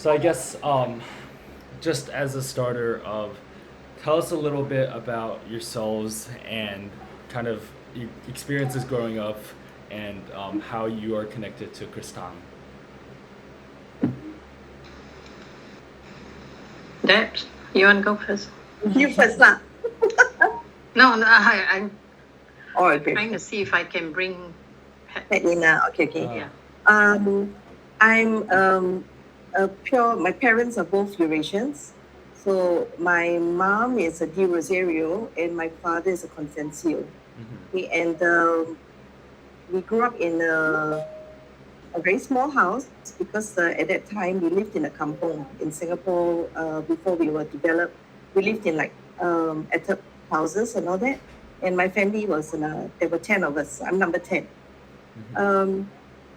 So I guess just as a starter of tell us a little bit about yourselves and kind of experiences growing up and how you are connected to Kristang. Debs, you want to go first? You first lah. No, I'm Oh, okay. trying to see if I can bring. Okay, okay. Yeah. I'm a pure. My parents are both Eurasians. So my mom is a Di Rosario and my father is a Constancio. Okay, and we grew up in a very small house because at that time we lived in a kampong in Singapore. Before we were developed, we lived in like attic houses and all that. And my family was there were 10 of us. I'm number 10.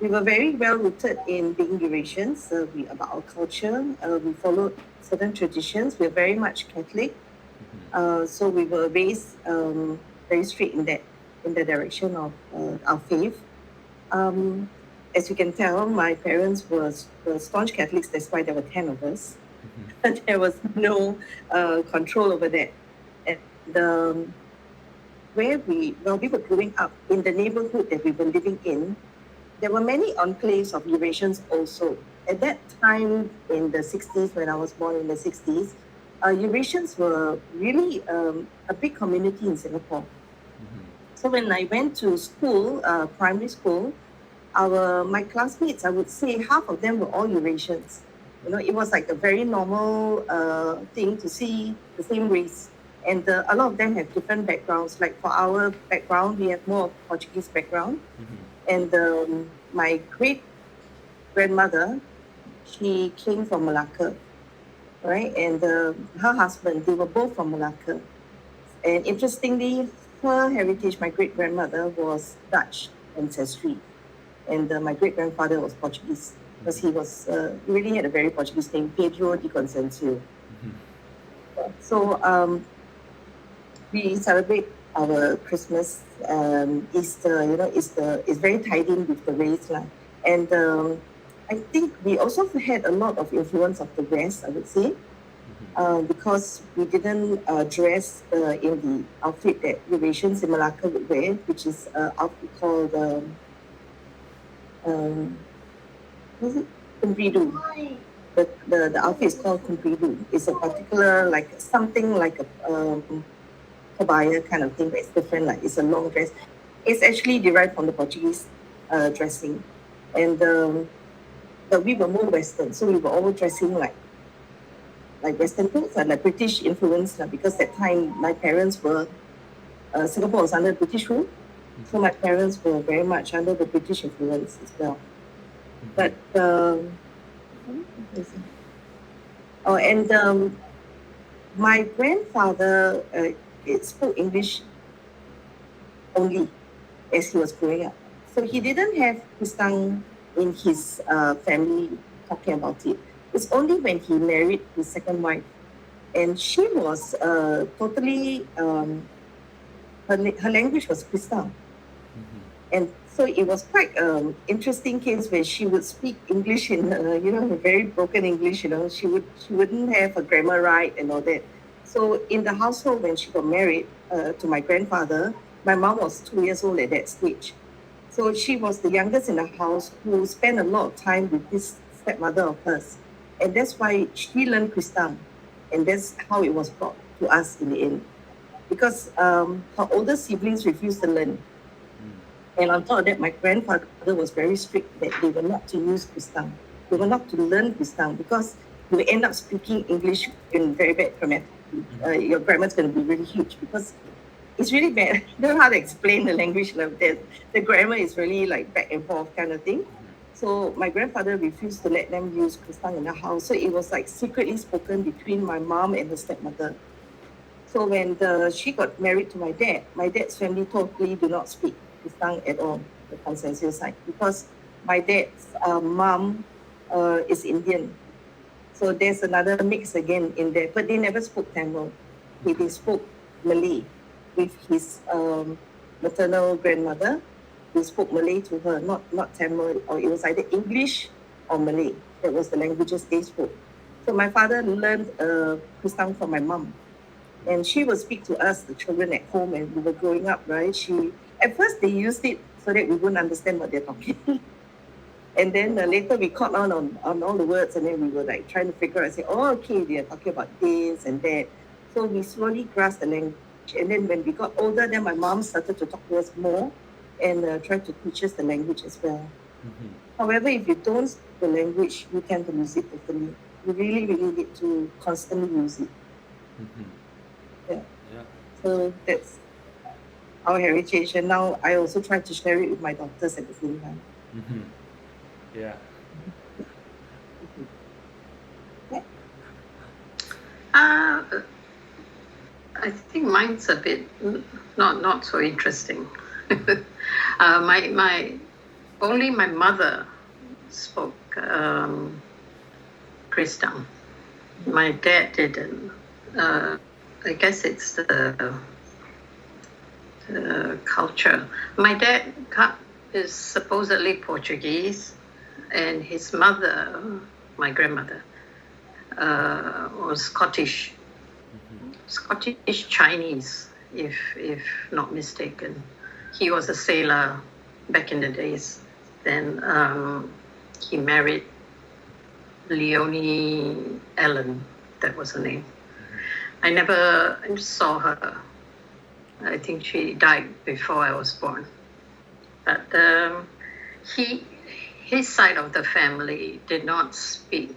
We were very well rooted in being Eurasians. About our culture, we followed certain traditions. We're very much Catholic, so we were raised very straight in the direction of our faith. Um, as you can tell, my parents were staunch Catholics. That's why there were 10 of us. And there was no control over that. And we were growing up in the neighborhood that we were living in, there were many enclaves of Eurasians also. At that time in the 60s, when I was born in the 60s, Eurasians were really a big community in Singapore. So when I went to school, primary school, my classmates, I would say half of them were all Eurasians. You know, it was like a very normal thing to see the same race. And a lot of them have different backgrounds. Like for our background, we have more of Portuguese background. And my great grandmother, she came from Malacca, right? And her husband, they were both from Malacca. And interestingly, her heritage, my great grandmother was Dutch ancestry, and my great grandfather was Portuguese because he really had a very Portuguese name, Pedro de Consencio. So we celebrate our Christmas, Easter. You know, Easter is very tied in with the race, lah. And I think we also had a lot of influence of the West, I would say, because we didn't dress in the outfit that Eurasians in Malacca would wear, which is outfit called what is it? Kumpridu. The outfit is called Kumpridu. It's a particular, like something like a kabaya kind of thing, but it's different. Like it's a long dress. It's actually derived from the Portuguese dressing, and but we were more Western, so we were all dressing like Western clothes, like British influence, because that time my parents were Singapore was under British rule, so my parents were very much under the British influence as well. But and my grandfather spoke English only as he was growing up. So he didn't have Kristang in his family talking about it. It's only when he married his second wife, and she was totally, her language was Kristang. And so it was quite interesting case where she would speak English in a very broken English. She wouldn't have a grammar right and all that. So in the household when she got married to my grandfather, my mom was 2 years old at that stage. So she was the youngest in the house who spent a lot of time with this stepmother of hers, and that's why she learned Kristang, and that's how it was brought to us in the end. Because her older siblings refused to learn. And on top of that, my grandfather was very strict that they were not to use Kristang. They were not to learn Kristang because you will end up speaking English in very bad grammar. Your grammar is going to be really huge because it's really bad. I don't know how to explain the language like that. The grammar is really like back and forth kind of thing. So my grandfather refused to let them use Kristang in the house. So it was like secretly spoken between my mom and the stepmother. So when she got married to my dad's family totally do not speak Kristang at all, the Consensus side, because my dad's mom is Indian. So there's another mix again in there, but they never spoke Tamil. They spoke Malay with his maternal grandmother. They spoke Malay to her, not Tamil, or it was either English or Malay. That was the languages they spoke. So my father learned Kristang from my mom, and she would speak to us, the children at home, and we were growing up, right? At first they used it so that we wouldn't understand what they're talking. And then later we caught on all the words, and then we were like trying to figure out, say, oh, okay, they are talking about this and that. So we slowly grasped the language. And then when we got older, then my mom started to talk to us more and try to teach us the language as well. However, if you don't speak the language, you tend to lose it totally. You really, really need to constantly use it. Yeah. So that's our heritage. And now I also try to share it with my daughters at the same time. Yeah. I think mine's a bit not so interesting. Only my mother spoke Kristang. My dad didn't. I guess it's the culture. My dad is supposedly Portuguese, and his mother, my grandmother, was Scottish Chinese, if not mistaken. He was a sailor back in the days. Then he married Leonie Ellen, that was her name. I never saw her. I think she died before I was born. But his side of the family did not speak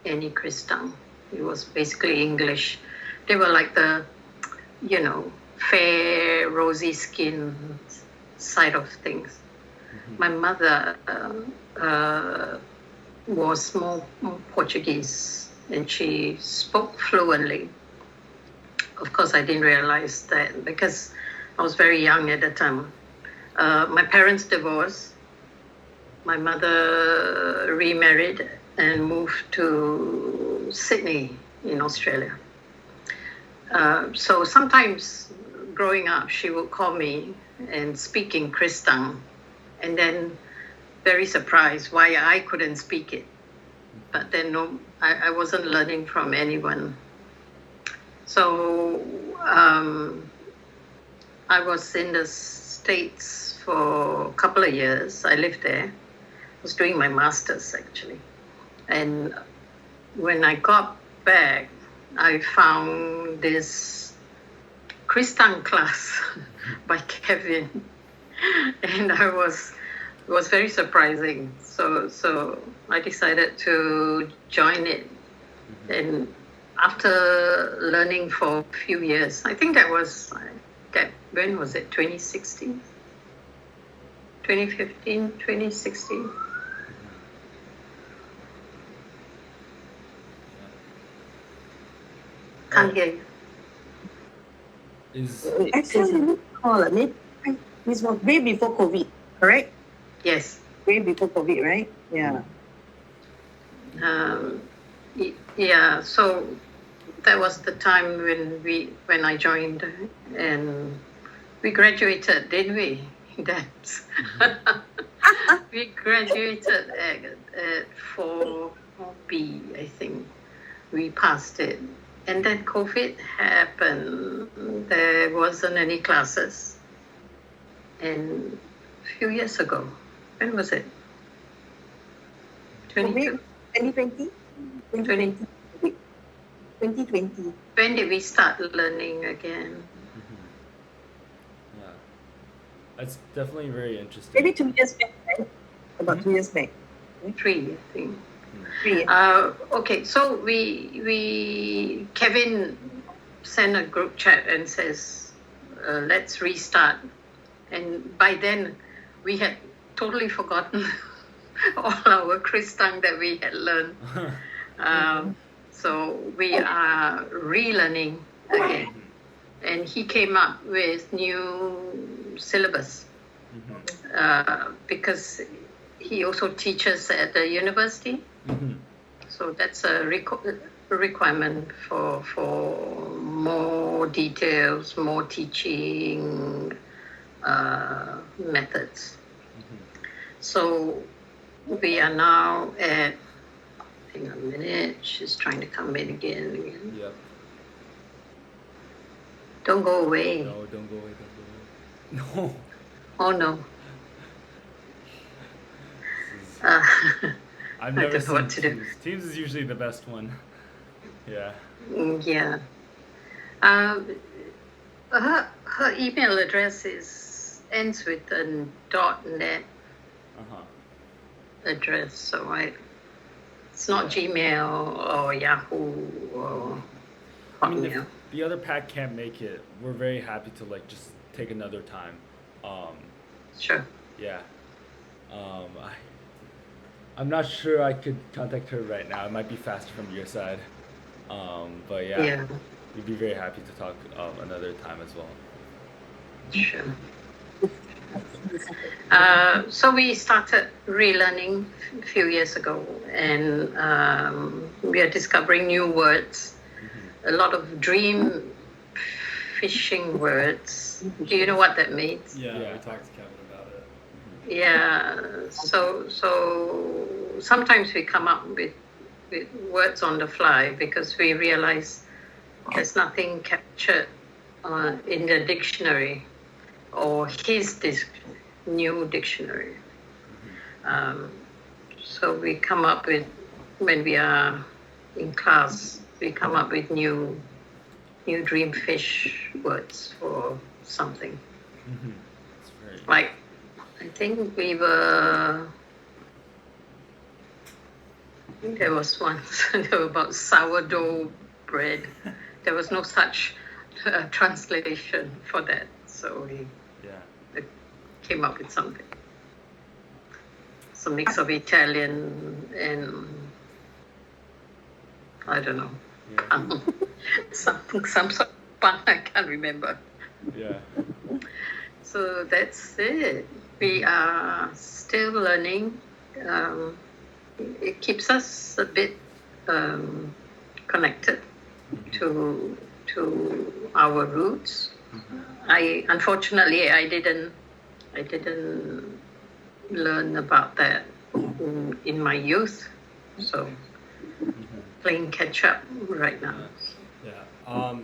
any Kristang. It was basically English. They were like the, fair, rosy skin side of things. My mother was more Portuguese, and she spoke fluently. Of course, I didn't realize that because I was very young at the time. My parents divorced. My mother remarried and moved to Sydney in Australia. So sometimes growing up, she would call me and speak in Kristang, and then very surprised why I couldn't speak it. But then no, I wasn't learning from anyone. So I was in the States for a couple of years. I lived there. I was doing my master's actually. And when I got back, I found this Kristang class by Kevin. And it was very surprising. So I decided to join it. And after learning for a few years, I think when was it? 2016? 2015, 2016? Can't hear you. I can't really recall it. Maybe this was way before COVID, correct? Yes. Way before COVID, right? Yeah. Yeah, so that was the time when I joined, and we graduated, didn't we? We graduated at 4B, I think. We passed it. And then COVID happened. There wasn't any classes. And a few years ago, when was it? 2020? 2020. 2020. When did we start learning again? Yeah, that's definitely very interesting. Maybe 2 years back, right? About 2 years back. 3, I think. 3. Okay, so Kevin sent a group chat and says, let's restart. And by then, we had totally forgotten all our Kristang that we had learned. So we are relearning again. And he came up with new syllabus because he also teaches at the university. So that's a requirement for more details, more teaching methods. So we are now at Hang on a minute. She's trying to come in again. Yep. Don't go away. No, don't go away. Don't go away. No. Oh no. This is, Uh, I've I never don't know what seen to do. Teams. Teams is usually the best one. Yeah. yeah. Her email address ends with a .net Uh-huh. address, so it's not Gmail or Yahoo or I mean, if Hotmail. the other pack can't make it, we're very happy to like just take another time. Sure. Yeah. I'm not sure I could contact her right now. It might be faster from your side. But yeah, Yeah. we'd be very happy to talk another time as well. Sure. So we started relearning a few years ago, and we are discovering new words. A lot of dream fishing words. Do you know what that means? Yeah, Yeah. we talked to Kevin about it. Yeah. So sometimes we come up with words on the fly because we realize there's nothing captured in the dictionary or his new dictionary. So we come up with, when we are in class, we come up with new dream fish words for something. It's very Like, I think there was once, there were about sourdough bread. There was no such translation for that. So we yeah. came up with something. Some mix of Italian and I don't know. Yeah. Some sort of pun, I can't remember. Yeah. So that's it. We are still learning. It keeps us a bit connected to our roots. Unfortunately I didn't learn about that in my youth, so playing catch up right now. Yeah.